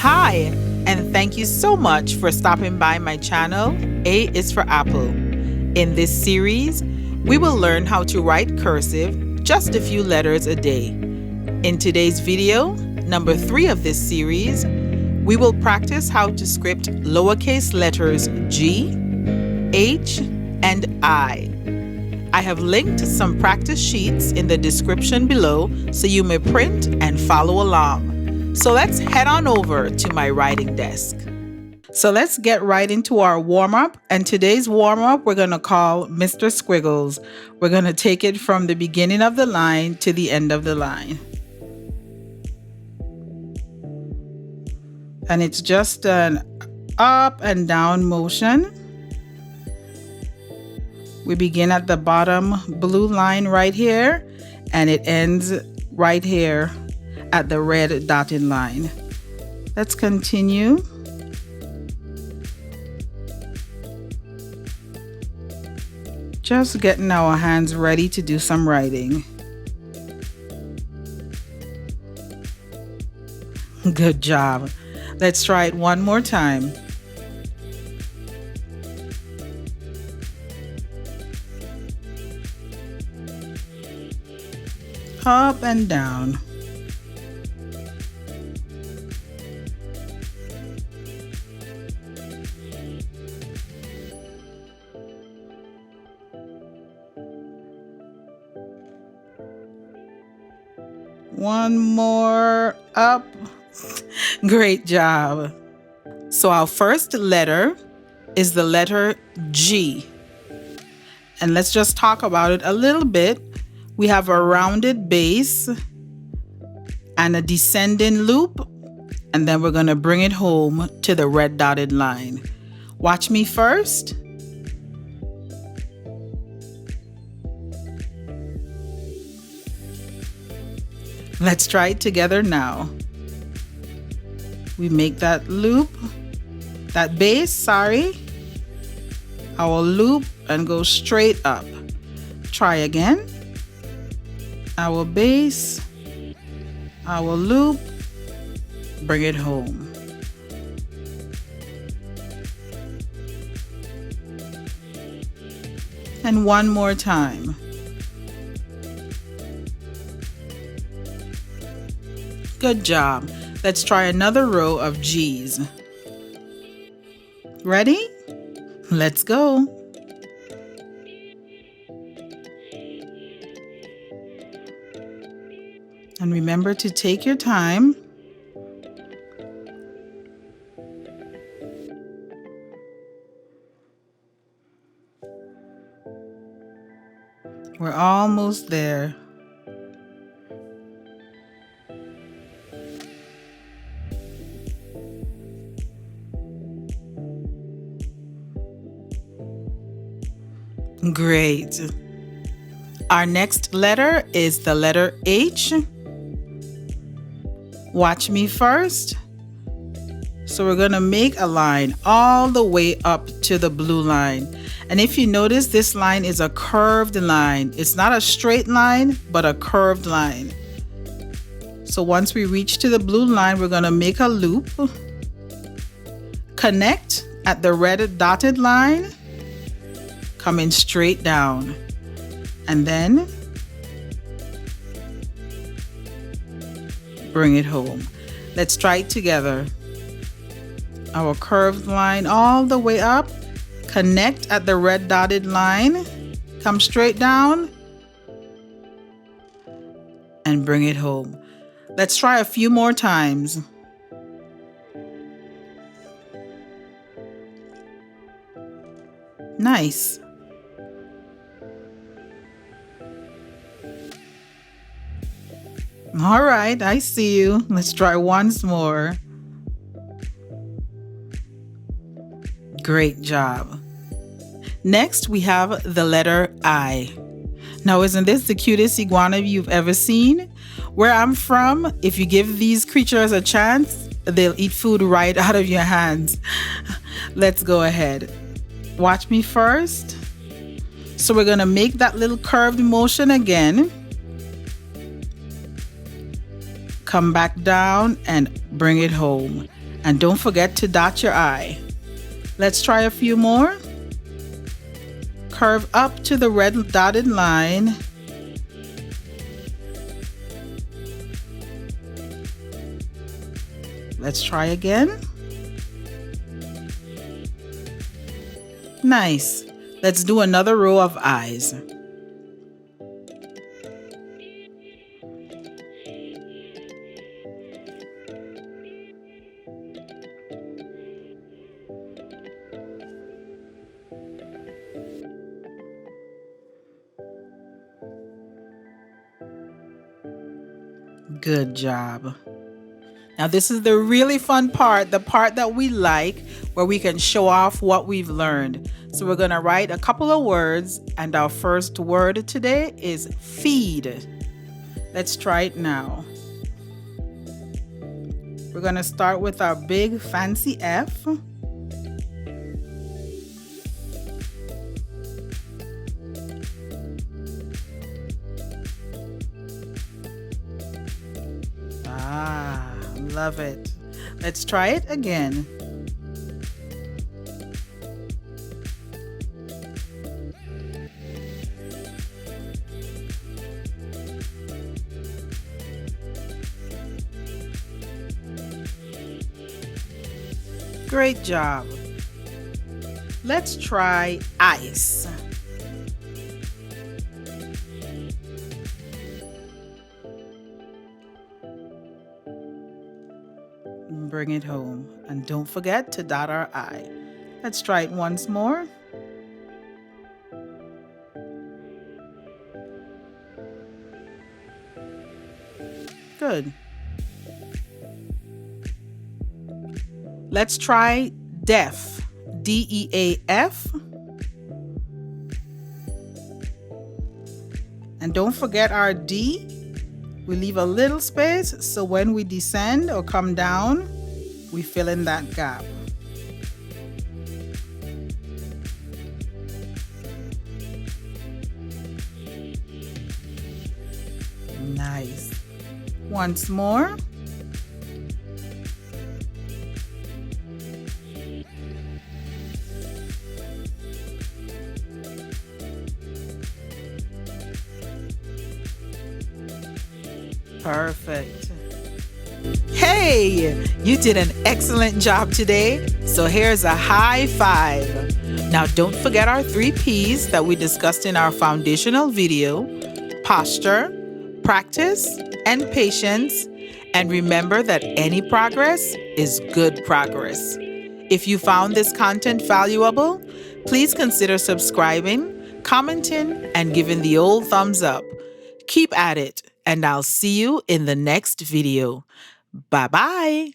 Hi, and thank you so much for stopping by my channel, A is for Apple. In this series, we will learn how to write cursive, just a few letters a day. In today's video, number 3 of this series, we will practice how to script lowercase letters G, H, and I. I have linked some practice sheets in the description below so you may print and follow along. So let's head on over to my writing desk. So let's get right into our warm-up, and today's warm-up we're going to call Mr. Squiggles. We're going to take it from the beginning of the line to the end of the line. And it's just an up and down motion. We begin at the bottom blue line right here, and it ends right here at the red dotted line. Let's continue. Just getting our hands ready to do some writing. Good job. Let's try it one more time. Up and down. One more up. Great job. So our first letter is the letter G. And let's just talk about it a little bit. We have a rounded base and a descending loop, and then we're going to bring it home to the red dotted line. Watch me first. Let's try it together now. We make that loop, that base, our loop, and go straight up. Try again. Our base, our loop, bring it home. And one more time. Good job. Let's try another row of G's. Ready? Let's go. And remember to take your time. We're almost there. Great. Our next letter is the letter H. Watch me first. So we're going to make a line all the way up to the blue line. And if you notice, this line is a curved line. It's not a straight line, but a curved line. So once we reach to the blue line, we're going to make a loop. Connect at the red dotted line. Coming straight down, and then bring it home. Let's try it together. Our curved line all the way up, connect at the red dotted line, come straight down, and bring it home. Let's try a few more times. Nice. All right, I see you. Let's try once more. Great job. Next, we have the letter I. Now, isn't this the cutest iguana you've ever seen? Where I'm from, if you give these creatures a chance, they'll eat food right out of your hands. Let's go ahead. Watch me first. So we're going to make that little curved motion again. come back down and bring it home. And don't forget to dot your I. Let's try a few more. Curve up to the red dotted line. Let's try again. Nice. Let's do another row of eyes. Good job. Now this is the really fun part, the part that we like, where we can show off what we've learned. So we're going to write a couple of words, and our first word today is feed. Let's try it now. We're going to start with our big fancy F. Love it. Let's try it again. Great job. Let's try ice. Bring it home. And don't forget to dot our I. Let's try it once more. Good. Let's try deaf. DEAF. And don't forget our D. We leave a little space so when we descend or come down, we fill in that gap. Nice. Once more. Perfect. Hey, you did an excellent job today. So here's a high five. Now don't forget our 3 P's that we discussed in our foundational video: posture, practice, and patience. And remember that any progress is good progress. If you found this content valuable, please consider subscribing, commenting, and giving the old thumbs up. Keep at it, and I'll see you in the next video. Bye-bye.